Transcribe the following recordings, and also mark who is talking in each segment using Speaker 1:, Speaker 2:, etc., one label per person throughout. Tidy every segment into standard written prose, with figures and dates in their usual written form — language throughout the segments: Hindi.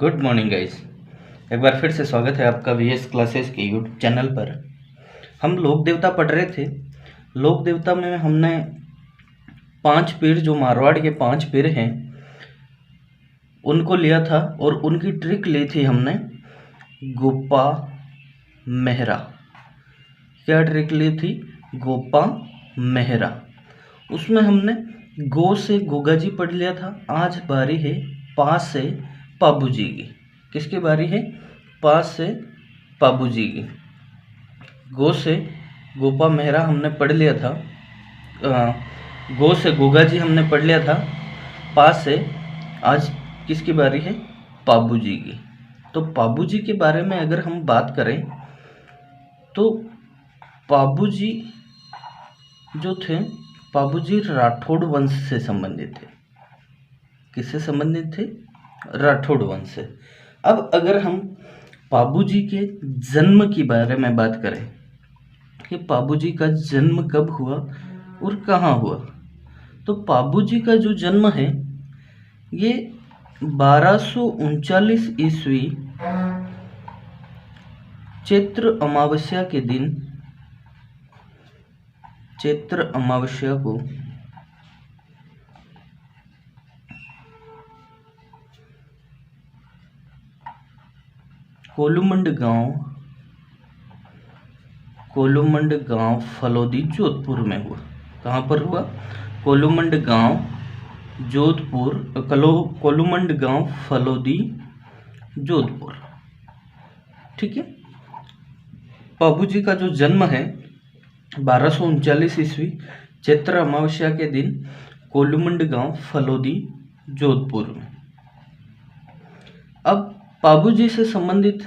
Speaker 1: Good morning guys. एक बार फिर से स्वागत है आपका वीएस क्लासेस के यूट्यूब चैनल पर। हम लोक देवता पढ़ रहे थे। लोक देवता में हमने 5 पीर, जो मारवाड़ के 5 पीर हैं, उनको लिया था और उनकी ट्रिक ली थी हमने गोपा मेहरा। क्या ट्रिक ली थी? गोपा मेहरा। उसमें हमने गो से गोगा जी पढ़ लिया था। आज बारी है पा से पाबू जी की। किसकी बारी है? पा से पाबू जी की। गो से गोपा मेहरा हमने पढ़ लिया था। गो से गोगा जी हमने पढ़ लिया था। पा से आज किसकी बारी है? पाबू जी की। तो पाबू जी के बारे में अगर हम बात करें तो पाबू जी जो थे, पाबू जी राठौड़ वंश से संबंधित थे। किससे संबंधित थे? राठौड़ वंश से। अब अगर हम पाबू जी के जन्म के बारे में बात करें कि पाबू जी का जन्म कब हुआ और कहाँ हुआ, तो पाबू जी का जो जन्म है ये 1239 ईस्वी चैत्र अमावस्या के दिन, चैत्र अमावस्या को कोलूमंड गांव फलोदी जोधपुर में हुआ। कहाँ पर हुआ? कोलूमंड गांव जोधपुर, कोलूमंड गांव फलोदी जोधपुर। ठीक है। पाबू जी का जो जन्म है 1239 ईस्वी चैत्र अमावस्या के दिन कोलूमंड गांव फलोदी जोधपुर में। अब पाबू जी से संबंधित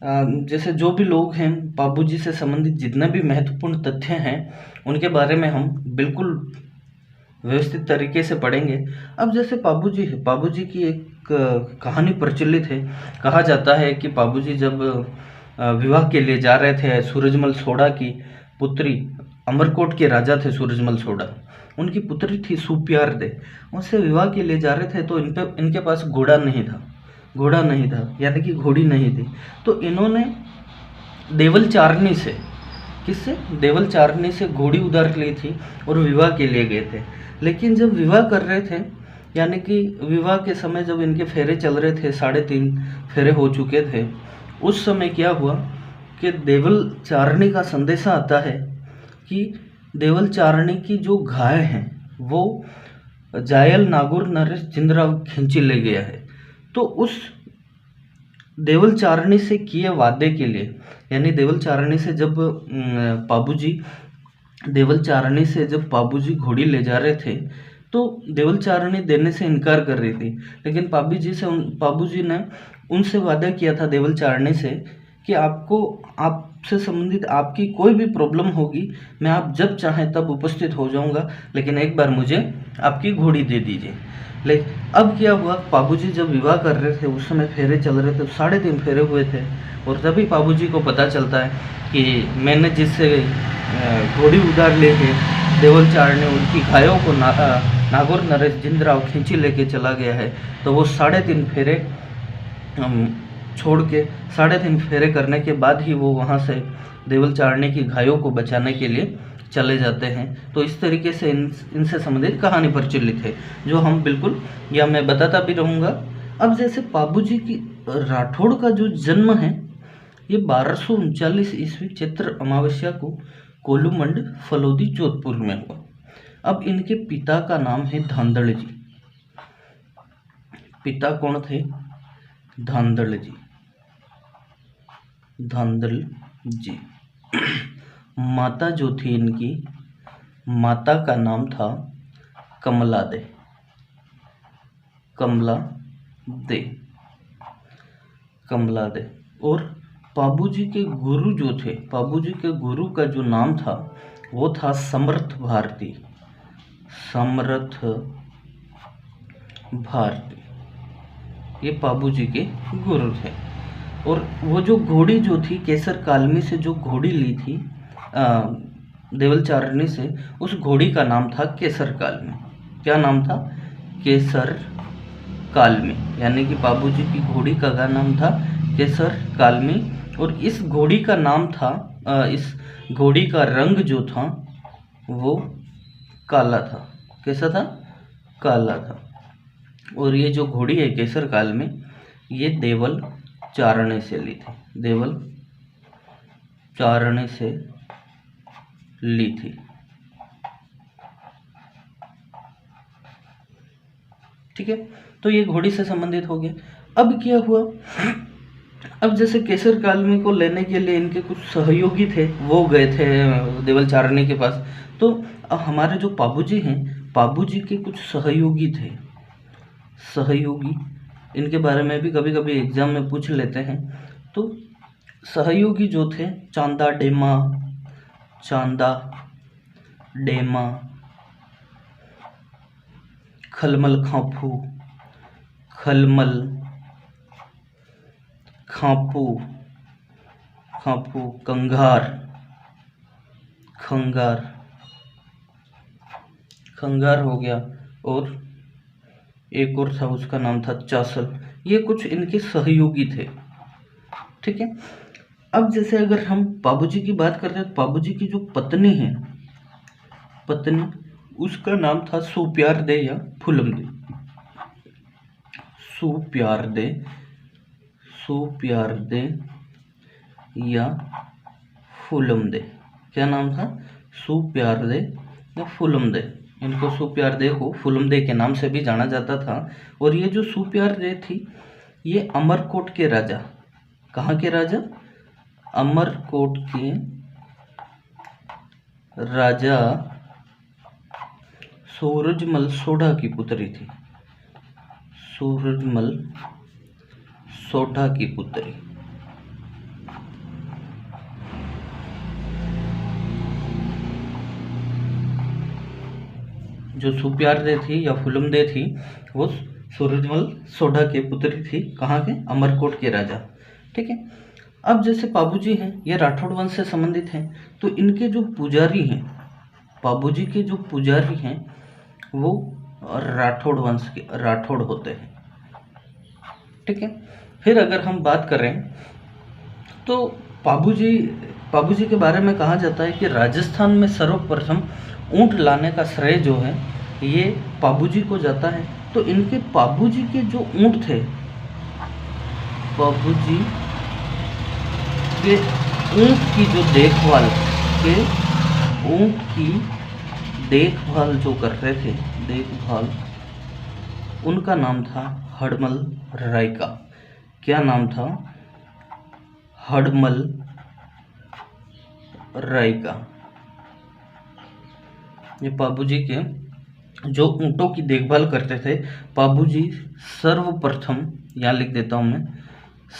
Speaker 1: जैसे जो भी लोग हैं, पाबू जी से संबंधित जितने भी महत्वपूर्ण तथ्य हैं उनके बारे में हम बिल्कुल व्यवस्थित तरीके से पढ़ेंगे। अब जैसे पाबू जी है, पाबू जी की एक कहानी प्रचलित है। कहा जाता है कि पाबू जी जब विवाह के लिए जा रहे थे, सूरजमल सोढ़ा की पुत्री, अमरकोट के राजा थे सूरजमल सोढ़ा, उनकी पुत्री थी सुप्यार दे, उनसे विवाह के लिए जा रहे थे। तो इनके पास घोड़ा नहीं था, यानी कि घोड़ी नहीं थी। तो इन्होंने देवल चारनी से, किससे? देवल चारनी से घोड़ी उधार ली थी और विवाह के लिए गए थे। लेकिन जब विवाह कर रहे थे, यानी कि विवाह के समय जब इनके फेरे चल रहे थे, 3.5 फेरे हो चुके थे, उस समय क्या हुआ कि देवल चारनी का संदेशा आता है कि देवल चारनी की जो गाय है वो जायल नागौर नरेश जिंदराव खींची ले गया है। तो उस देवल चारनी से किए वादे के लिए, यानी देवल चारनी से जब पाबूजी घोड़ी ले जा रहे थे तो देवल चारनी देने से इनकार कर रही थी। लेकिन पाबूजी ने उनसे वादा किया था देवल चारनी से कि आपसे संबंधित आपकी कोई भी प्रॉब्लम होगी, मैं आप जब चाहें तब उपस्थित हो जाऊंगा, लेकिन एक बार मुझे आपकी घोड़ी दे दीजिए। लेकिन अब क्या हुआ, पाबूजी जब विवाह कर रहे थे उस समय फेरे चल रहे थे, 3.5 फेरे हुए थे, और तभी पाबूजी को पता चलता है कि मैंने जिससे घोड़ी उधार ले के देवल चारनी उनकी गायों को नागौर नरेश जिंदराव खींची लेके चला गया है। तो वो 3.5 फेरे छोड़ के 3.5 फेरे करने के बाद ही वो वहाँ से देवल चारनी की गायों को बचाने के लिए चले जाते हैं। तो इस तरीके से इनसे संबंधित कहानी प्रचलित है, जो हम बिल्कुल या मैं बताता भी रहूँगा। अब जैसे पाबू जी की राठौड़ का जो जन्म है ये 1239 ईस्वी चैत्र अमावस्या को कोलूमंड फलोदी जोधपुर में हुआ। अब इनके पिता का नाम है धांधड़ जी। पिता कौन थे? धांधड़ जी। माता जो थी इनकी, माता का नाम था कमला दे। और पाबूजी के गुरु जो थे, पाबूजी के गुरु का जो नाम था वो था समर्थ भारती। ये पाबूजी के गुरु थे। और वो जो घोड़ी जो थी केसर कालमी से जो घोड़ी ली थी देवल चारनी से, उस घोड़ी का नाम था केसर कालमी। क्या नाम था? केसर कालमी, यानी कि बाबूजी की घोड़ी का क्या नाम था? केसर कालमी। और इस घोड़ी का नाम था, इस घोड़ी का रंग जो था वो काला था। कैसा था? काला था। और ये जो घोड़ी है केसर काल में, ये देवल चारणे से ली थी, देवल चारणे से ली थी। ठीक है, तो ये घोड़ी से संबंधित हो गया। अब क्या हुआ? अब जैसे केसर कालमी को लेने के लिए इनके कुछ सहयोगी थे, वो गए थे देवल चारणे के पास। तो अब हमारे जो पाबूजी हैं, पाबूजी के कुछ सहयोगी थे, सहयोगी, इनके बारे में भी कभी कभी एग्जाम में पूछ लेते हैं। तो सहयोगी जो थे, चांदा डेमा, चांदा डेमा, खलमल खांपू, खलमल खांपू, खांपू, कंगार, खंगार, खंगार हो गया। और एक और था, उसका नाम था चासल। ये कुछ इनके सहयोगी थे। ठीक है, अब जैसे अगर हम बाबूजी की बात करते हैं, तो बाबूजी की जो पत्नी है, पत्नी, उसका नाम था सुप्यार दे या फुलम दे, सुप्यार दे, सुप्यार दे या फुलम दे। क्या नाम था? सुप्यार दे या फुलम दे। इनको सुप्यार दे को फुलम दे के नाम से भी जाना जाता था। और ये जो सुप्यार दे थी, ये अमरकोट के राजा, कहाँ के राजा? अमरकोट के राजा सूरजमल सोढ़ा की पुत्री थी, सूरजमल सोढ़ा की पुत्री। जो सुप्यार दे थी या फुलम दे थी, वो सूरजमल सोढ़ा के पुत्री थी, कहाँ के? अमरकोट के राजा। ठीक है, अब जैसे बाबूजी हैं, ये राठौड़ वंश से संबंधित हैं। तो इनके जो पुजारी हैं, बाबूजी के जो पुजारी हैं, वो राठौड़ वंश के राठौड़ होते हैं। ठीक है, फिर अगर हम बात करें तो बाबूजी के बारे में कहा जाता है कि राजस्थान में सर्वप्रथम ऊंट लाने का श्रेय जो है, ये बाबूजी को जाता है। तो इनके बाबूजी के जो ऊंट थे, बाबूजी के ऊंट की जो देखभाल, के ऊंट की देखभाल जो कर रहे थे, देखभाल, उनका नाम था हड़मल रायका। क्या नाम था? हड़मल रायका। ये बाबूजी के जो ऊंटों की देखभाल करते थे, बाबूजी सर्वप्रथम, यहाँ लिख देता हूं मैं,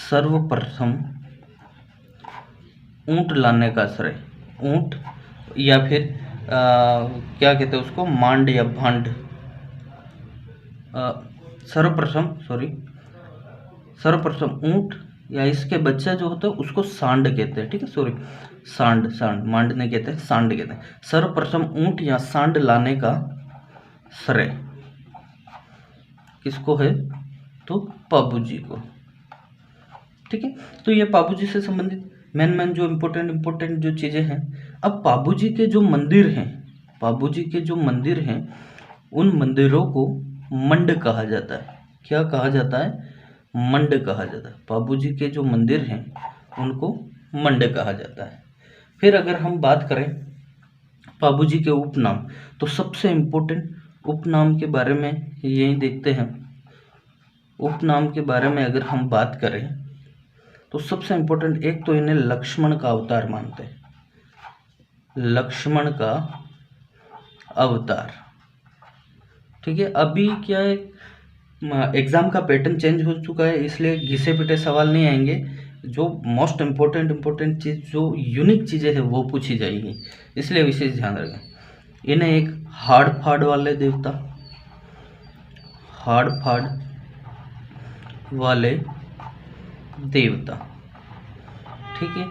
Speaker 1: सर्वप्रथम ऊंट लाने का श्रेय, ऊंट या फिर क्या कहते हैं उसको, मांड या भांड, सर्वप्रथम ऊंट या इसके बच्चा जो होता है उसको सांड कहते हैं। ठीक है, सॉरी, सांड, सांड, मांड नहीं कहते, सांड कहते हैं। सर्वप्रथम ऊंट या सांड लाने का श्रेय किसको है? तो बाबूजी को। ठीक है, तो ये बाबूजी से संबंधित मेन जो इम्पोर्टेंट जो चीजें हैं। अब बाबूजी के जो मंदिर हैं, बाबूजी के जो मंदिर हैं, उन मंदिरों को मंड कहा जाता है। क्या कहा जाता है? मंड कहा जाता है। बाबूजी के जो मंदिर हैं उनको मंड कहा जाता है। फिर अगर हम बात करें बाबूजी के उपनाम, तो सबसे इम्पोर्टेंट उपनाम के बारे में यही देखते हैं। उपनाम के बारे में अगर हम बात करें तो सबसे इम्पोर्टेंट, एक तो इन्हें लक्ष्मण का अवतार मानते हैं, लक्ष्मण का अवतार। ठीक है, अभी क्या है, एग्जाम का पैटर्न चेंज हो चुका है, इसलिए घिसे पिटे सवाल नहीं आएंगे। जो मोस्ट इम्पोर्टेंट चीज़, जो यूनिक चीज़ें हैं वो पूछी जाएगी, इसलिए विशेष ध्यान रखें। इन्हें एक हाड़ फाड़ वाले देवता, हाड़ फाड़ वाले देवता, ठीक है।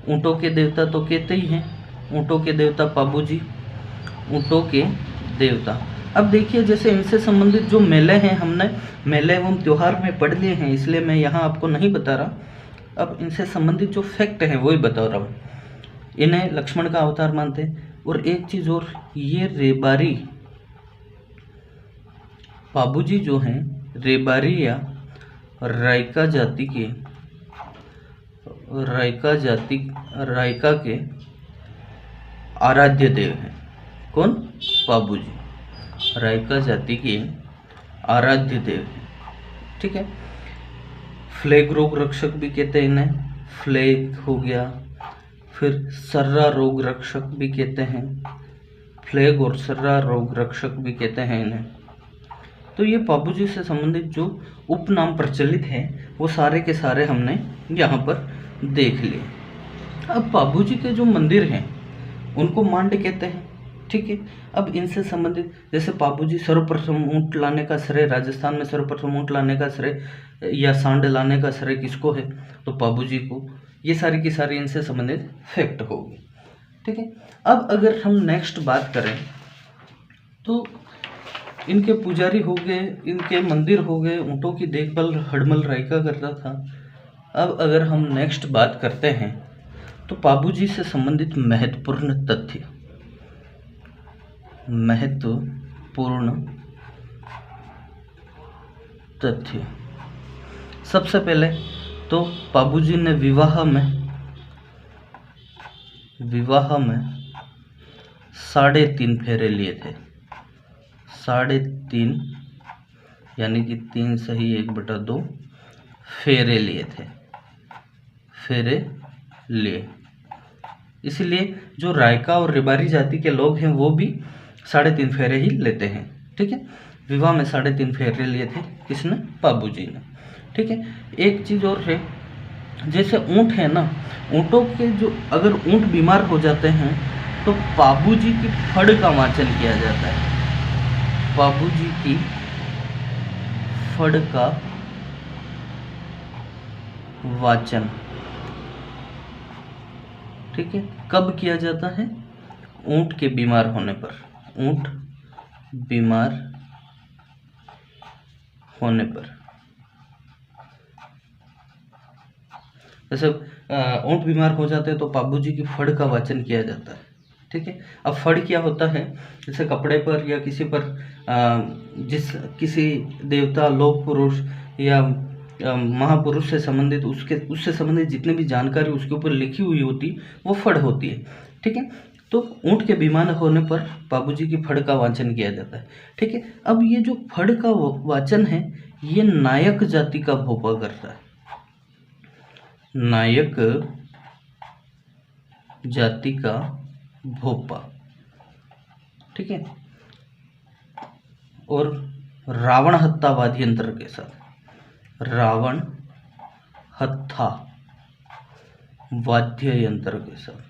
Speaker 1: ऊँटों के देवता तो कहते ही हैं, ऊँटों के देवता बाबूजी, ऊँटों के देवता। अब देखिए जैसे इनसे संबंधित जो मेले हैं हमने मेले एवं त्यौहार में पढ़ लिए हैं, इसलिए मैं यहाँ आपको नहीं बता रहा। अब इनसे संबंधित जो फैक्ट हैं वही बता रहा हूँ। इन्हें लक्ष्मण का अवतार मानते हैं। और एक चीज़ और, ये रेबारी पाबूजी जो हैं रेबारी या रायका के आराध्य देव हैं। कौन? पाबूजी रायका जाति के आराध्य देव हैं। ठीक है। फ्लेग रोग रक्षक भी कहते हैं इन्हें, फ्लेग हो गया। फिर सर्रा रोग रक्षक भी कहते हैं, फ्लेग और सर्रा रोग रक्षक भी कहते हैं इन्हें। तो ये पाबूजी से संबंधित जो उपनाम प्रचलित हैं वो सारे के सारे हमने यहाँ पर देख लिए। अब पाबूजी के जो मंदिर हैं उनको मांड कहते हैं। ठीक है। अब इनसे संबंधित जैसे पाबूजी सर्वप्रथम ऊँट लाने का श्रेय, राजस्थान में सर्वप्रथम ऊँट लाने का श्रेय या सांड लाने का श्रेय किसको है? तो पाबूजी को। ये सारी की सारी इनसे संबंधित फैक्ट होगी। ठीक है। अब अगर हम नेक्स्ट बात करें तो इनके पुजारी हो गए, इनके मंदिर हो गए, ऊँटों की देखभाल हड़मल रायका करता था। अब अगर हम नेक्स्ट बात करते हैं तो पाबूजी से संबंधित महत्वपूर्ण तथ्य। सबसे पहले तो पाबूजी ने विवाह में 3.5 फेरे लिए थे। 3.5 यानी कि 3 सही 1/2 फेरे लिए थे। इसलिए जो रायका और रेबारी जाति के लोग हैं वो भी 3.5 फेरे ही लेते हैं। ठीक है। विवाह में 3.5 फेरे लिए थे किसने? पाबूजी ने। ठीक है। एक चीज़ और है, जैसे ऊँट है ना, ऊँटों के जो अगर ऊँट बीमार हो जाते हैं तो पाबूजी की फड़ का वाचन किया जाता है। पाबूजी की फड़ का वाचन। ठीक है। कब किया जाता है? ऊँट के बीमार होने पर। ऊँट बीमार होने पर, जैसे ऊँट बीमार हो जाते हैं तो पाबूजी की फड़ का वाचन किया जाता है। ठीक है। अब फड़ क्या होता है? जैसे कपड़े पर या किसी पर किसी देवता, लोक पुरुष या महापुरुष से संबंधित उससे संबंधित जितने भी जानकारी उसके ऊपर लिखी हुई होती वो फड़ होती है। ठीक है। तो ऊँट के बीमार होने पर पाबूजी की फड़ का वाचन किया जाता है। ठीक है। अब ये जो फड़ का वाचन है ये नायक जाति का भोपा करता है। नायक जाति का भोपा। ठीक है। और रावण हत्था वाद्य यंत्र के साथ, रावण हत्था वाद्य यंत्र के साथ,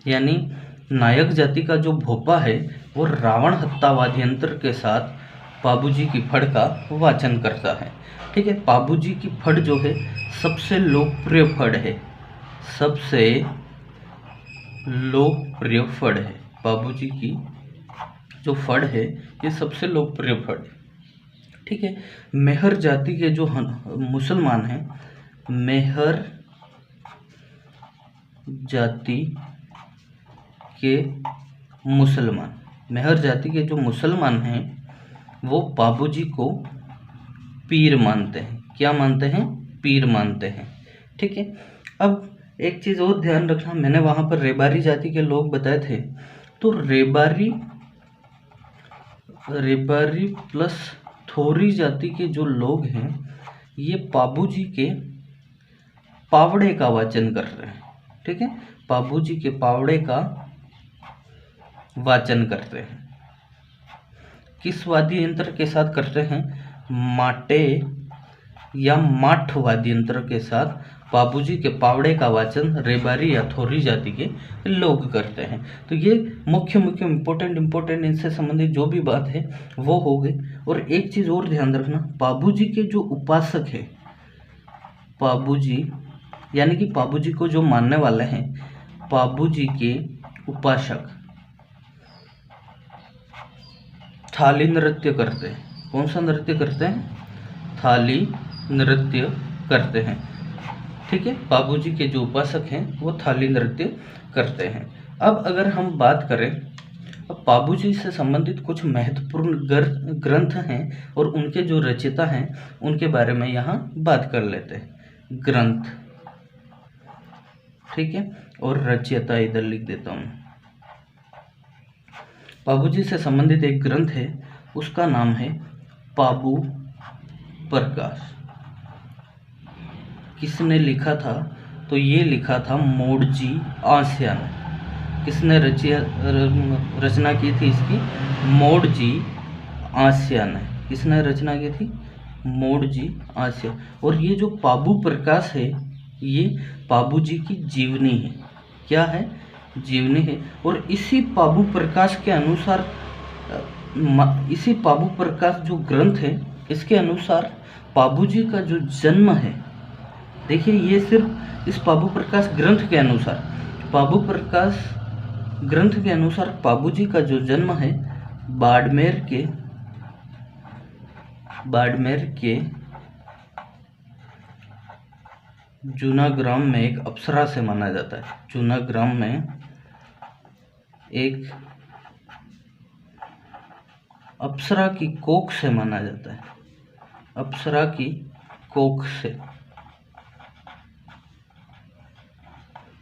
Speaker 1: यानी नायक जाति का जो भोपा है वो रावण हत्था वाद्य यंत्र के साथ पाबूजी की फड़ का वाचन करता है। ठीक है। पाबूजी की फड़ जो है सबसे लोकप्रिय फड़ है। सबसे लोकप्रिय फड़ है। पाबूजी की जो फड़ है ये सबसे लोकप्रिय फड़ है। ठीक है। मेहर जाति के जो मुसलमान हैं, मेहर जाति के मुसलमान हैं वो पाबूजी को पीर मानते हैं। क्या मानते हैं? पीर मानते हैं। ठीक है। अब एक चीज़ और ध्यान रखना, मैंने वहाँ पर रेबारी जाति के लोग बताए थे, तो रेबारी प्लस थोरी जाति के जो लोग हैं ये पाबूजी के पावड़े का वाचन कर रहे हैं। ठीक है। पाबूजी के पावड़े का वाचन करते हैं। किस वाद्य यंत्र के साथ करते हैं? माटे या माठ वाद्य यंत्र के साथ पाबूजी के पावड़े का वाचन रेबारी या थोरी जाति के लोग करते हैं। तो ये मुख्य इम्पोर्टेंट इनसे संबंधित जो भी बात है वो हो गई। और एक चीज़ और ध्यान रखना, पाबूजी के जो उपासक है, पाबूजी यानी कि पाबूजी को जो मानने वाले हैं, पाबूजी के उपासक। थाली नृत्य करते हैं। कौन सा नृत्य करते हैं? थाली नृत्य करते हैं। ठीक है, बाबूजी के जो उपासक हैं वो थाली नृत्य करते हैं। अब अगर हम बात करें, अब बाबूजी से संबंधित कुछ महत्वपूर्ण ग्रंथ हैं और उनके जो रचयिता हैं उनके बारे में यहाँ बात कर लेते हैं। ग्रंथ, ठीक है, और रचयिता इधर लिख देता हूँ। बाबूजी से संबंधित एक ग्रंथ है, उसका नाम है पाबू प्रकाश। किसने लिखा था? तो ये लिखा था मोड़जी आस्या ने। किसने रचना की थी इसकी? मोड़जी आस्या ने। किसने रचना की थी? मोड़जी आस्या। और ये जो पाबू प्रकाश है ये बाबूजी की जीवनी है। क्या है? जीवनी है। और इसी पाबू प्रकाश के अनुसार, इसी पाबू प्रकाश जो ग्रंथ है इसके अनुसार बाबूजी का जो जन्म है, देखिए ये सिर्फ इस पाबू प्रकाश ग्रंथ के अनुसार, पाबू प्रकाश ग्रंथ के अनुसार बाबूजी का जो जन्म है बाड़मेर के जूनाग्राम में एक अप्सरा से माना जाता है। जूनाग्राम में एक अप्सरा की कोख से माना जाता है। अप्सरा की कोख से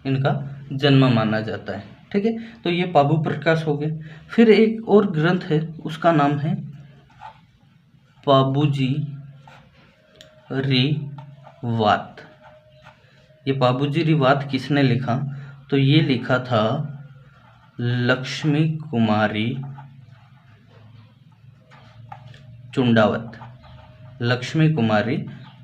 Speaker 1: इनका जन्म माना जाता है। ठीक है, तो ये पाबू प्रकाश हो गए। फिर एक और ग्रंथ है, उसका नाम है बाबूजी रिवात। ये बाबूजी रिवात किसने लिखा? तो ये लिखा था लक्ष्मी कुमारी चुंडावत। लक्ष्मी कुमारी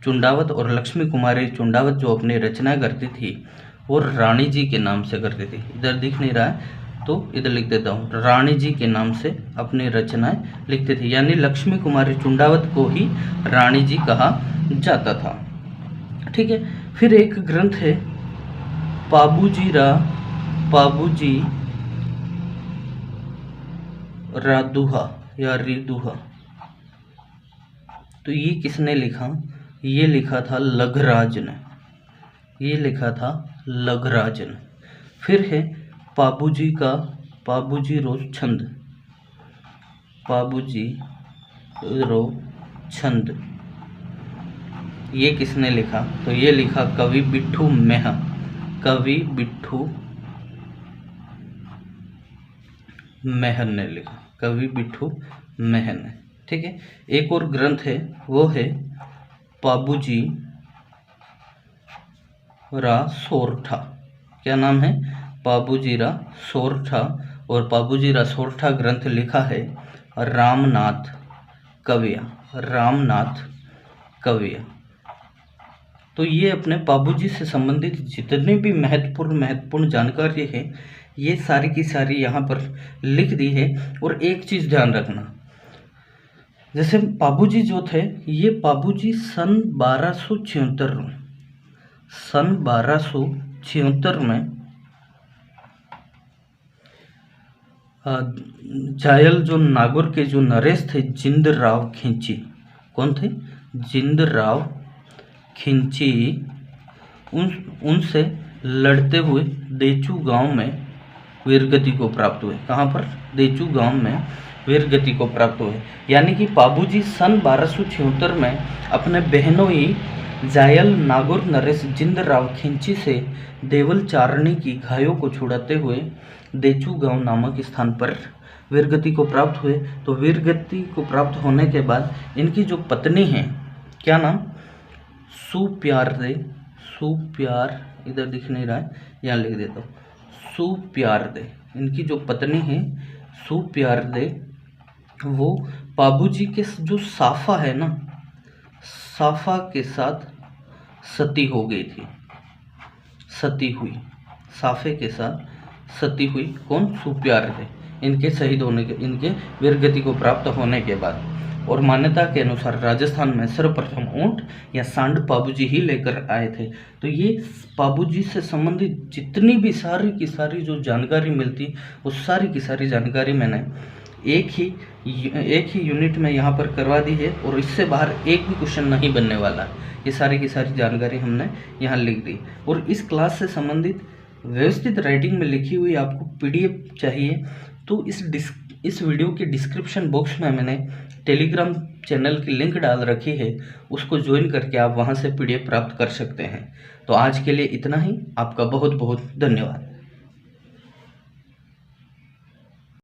Speaker 1: चुंडावत। और लक्ष्मी कुमारी चुंडावत जो अपनी रचना करती थी वो रानी जी के नाम से करती थी। इधर दिख नहीं रहा है तो इधर लिख देता हूँ, रानी जी के नाम से अपनी रचनाएं लिखती थी। यानी लक्ष्मी कुमारी चुंडावत को ही रानी जी कहा जाता था। ठीक है, फिर एक ग्रंथ है बाबूजी रादुहा या रिदुहा। तो ये किसने लिखा? ये लिखा था लघराज ने। ये लिखा था लघराज ने। फिर है बाबूजी रोछंद। बाबूजी रोछंद ये किसने लिखा? तो ये लिखा कवि बिट्ठू मेह। कवि बिट्ठू मेहर ने लिखा। कवि बिट्ठू मेहर ने। ठीक है, एक और ग्रंथ है वो है बाबूजी रा सोरठा। क्या नाम है? बाबूजी रा सोरठा। और बाबूजी रा सोरठा ग्रंथ लिखा है रामनाथ कविया। रामनाथ कविया। तो ये अपने बाबूजी से संबंधित जितने भी महत्वपूर्ण जानकारी है ये सारी की सारी यहाँ पर लिख दी है। और एक चीज़ ध्यान रखना, जैसे बाबूजी जो थे ये बाबूजी सन 1276 में जायल जो नागौर के जो नरेश थे जिंदराव खिंची। कौन थे? जिंदराव खिंची। उनसे लड़ते हुए देचू गांव में वीरगति को प्राप्त हुए। कहाँ पर? देचू गांव में वीरगति को प्राप्त हुए। यानी कि बाबूजी सन 1276 में अपने बहनोई जायल नागौर नरेश जिंदराव खिंची से देवल चारणी की घायों को छुड़ाते हुए देचू गांव नामक स्थान पर वीरगति को प्राप्त हुए। तो वीरगति को प्राप्त होने के बाद इनकी जो पत्नी है, क्या नाम? सुप्यार दे। सुप्यार इधर दिख नहीं रहा है, यहाँ लिख देता हूँ, सुप्यार दे। इनकी जो पत्नी है सुप्यार दे, वो बाबूजी के जो साफा है ना, साफा के साथ सती हो गई थी। सती हुई, साफे के साथ सती हुई। कौन? सुप्यार थे। इनके शहीद होने के, इनके वीरगति को प्राप्त होने के बाद। और मान्यता के अनुसार राजस्थान में सर्वप्रथम ऊंट या सांड बाबूजी ही लेकर आए थे। तो ये बाबूजी से संबंधित जितनी भी सारी की सारी जो जानकारी मिलती वो सारी की सारी जानकारी मैंने एक ही यूनिट में यहाँ पर करवा दी है और इससे बाहर एक भी क्वेश्चन नहीं बनने वाला। ये सारी की सारी जानकारी हमने यहाँ लिख दी। और इस क्लास से संबंधित व्यवस्थित राइटिंग में लिखी हुई आपको पीडीएफ चाहिए तो इस वीडियो के डिस्क्रिप्शन बॉक्स में मैंने टेलीग्राम चैनल की लिंक डाल रखी है, उसको ज्वाइन करके आप वहाँ से पीडीएफ प्राप्त कर सकते हैं। तो आज के लिए इतना ही। आपका बहुत बहुत धन्यवाद।